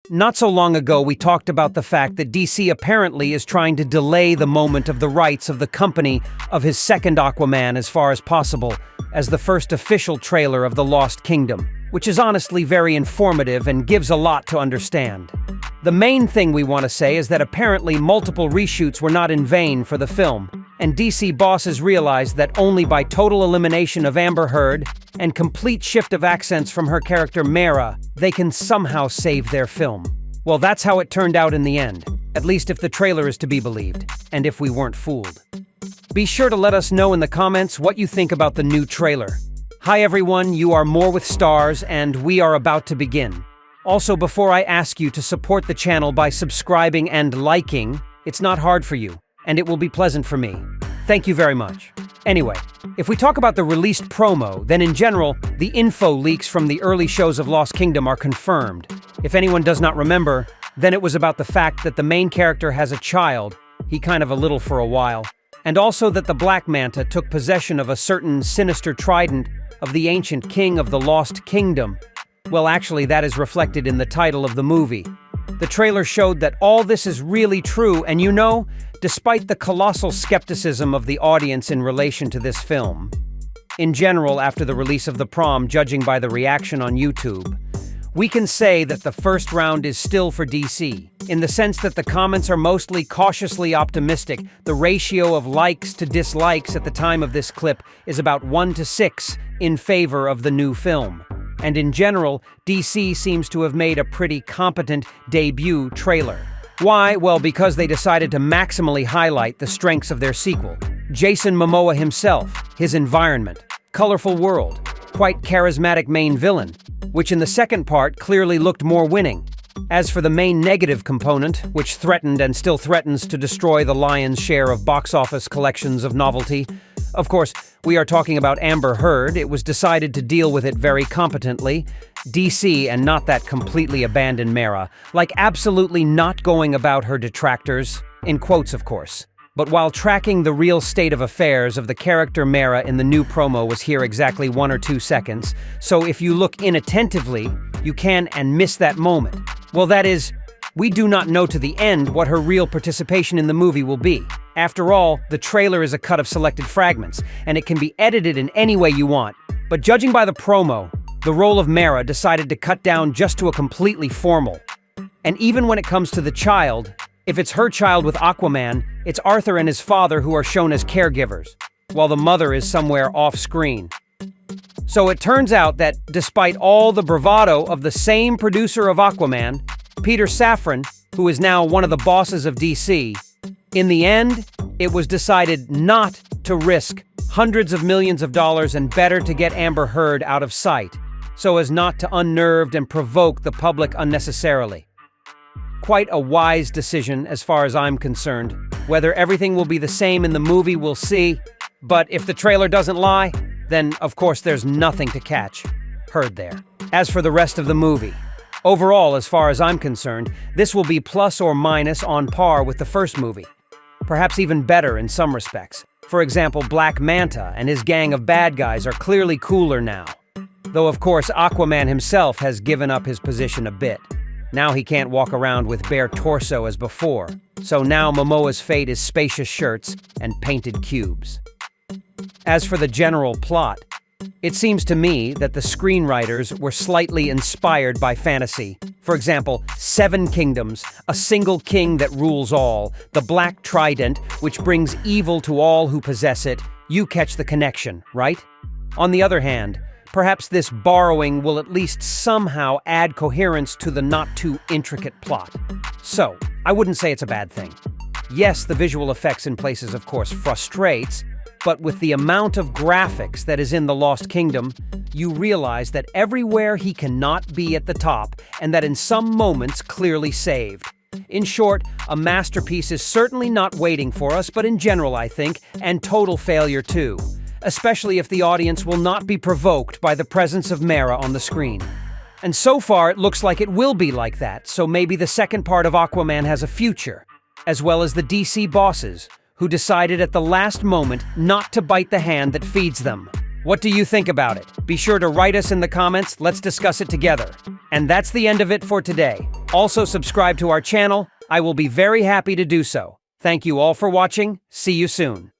Not so long ago, we talked about the fact that DC apparently is trying to delay the moment of the rights of the company of his second Aquaman as far as possible, as the first official trailer of the Lost Kingdom, which is honestly very informative and gives a lot to understand. The main thing we want to say is that apparently multiple reshoots were not in vain for the film, and DC bosses realized that only by total elimination of Amber Heard and complete shift of accents from her character Mera, they can somehow save their film. Well, that's how it turned out in the end, at least if the trailer is to be believed, and if we weren't fooled. Be sure to let us know in the comments what you think about the new trailer. Hi everyone, you are More with Stars, and we are about to begin. Also, before I ask you to support the channel by subscribing and liking, it's not hard for you, and it will be pleasant for me. Thank you very much. Anyway, if we talk about the released promo, then in general, the info leaks from the early shows of Lost Kingdom are confirmed. If anyone does not remember, then it was about the fact that the main character has a child, he kind of a little for a while, and also that the Black Manta took possession of a certain sinister trident of the ancient king of the Lost Kingdom. Well, actually, that is reflected in the title of the movie. The trailer showed that all this is really true, and you know, despite the colossal skepticism of the audience in relation to this film, in general, after the release of the prom, judging by the reaction on YouTube, we can say that the first round is still for DC, in the sense that the comments are mostly cautiously optimistic. The ratio of likes to dislikes at the time of this clip is about 1 to 6 in favor of the new film. And in general, DC seems to have made a pretty competent debut trailer. Why? Well, because they decided to maximally highlight the strengths of their sequel. Jason Momoa himself, his environment, colorful world, quite charismatic main villain, which in the second part clearly looked more winning. As for the main negative component, which threatened and still threatens to destroy the lion's share of box office collections of novelty, of course, we are talking about Amber Heard. It was decided to deal with it very competently. DC, and not that completely abandoned Mera, like absolutely not going about her detractors, in quotes of course. But while tracking the real state of affairs of the character Mera in the new promo was here exactly 1 or 2 seconds, so if you look inattentively, you can and miss that moment. Well, that is, we do not know to the end what her real participation in the movie will be. After all, the trailer is a cut of selected fragments, and it can be edited in any way you want. But judging by the promo, the role of Mera decided to cut down just to a completely formal. And even when it comes to the child, if it's her child with Aquaman, it's Arthur and his father who are shown as caregivers, while the mother is somewhere off-screen. So it turns out that despite all the bravado of the same producer of Aquaman, Peter Safran, who is now one of the bosses of DC, in the end, it was decided not to risk hundreds of millions of dollars and better to get Amber Heard out of sight, so as not to unnerve and provoke the public unnecessarily. Quite a wise decision as far as I'm concerned. Whether everything will be the same in the movie, we'll see, but if the trailer doesn't lie, then of course there's nothing to catch Heard there. As for the rest of the movie, overall, as far as I'm concerned, this will be plus or minus on par with the first movie. Perhaps even better in some respects. For example, Black Manta and his gang of bad guys are clearly cooler now. Though of course Aquaman himself has given up his position a bit. Now he can't walk around with bare torso as before. So now Momoa's fate is spacious shirts and painted cubes. As for the general plot, it seems to me that the screenwriters were slightly inspired by fantasy. For example, 7 kingdoms, a single king that rules all, the Black Trident, which brings evil to all who possess it. You catch the connection, right? On the other hand, perhaps this borrowing will at least somehow add coherence to the not-too-intricate plot. So, I wouldn't say it's a bad thing. Yes, the visual effects in places, of course, frustrates, but with the amount of graphics that is in the Lost Kingdom, you realize that everywhere he cannot be at the top, and that in some moments clearly saved. In short, a masterpiece is certainly not waiting for us, but in general, I think, and total failure too. Especially if the audience will not be provoked by the presence of Mera on the screen. And so far, it looks like it will be like that, so maybe the second part of Aquaman has a future, as well as the DC bosses, who decided at the last moment not to bite the hand that feeds them. What do you think about it? Be sure to write us in the comments, let's discuss it together. And that's the end of it for today. Also subscribe to our channel, I will be very happy to do so. Thank you all for watching, see you soon.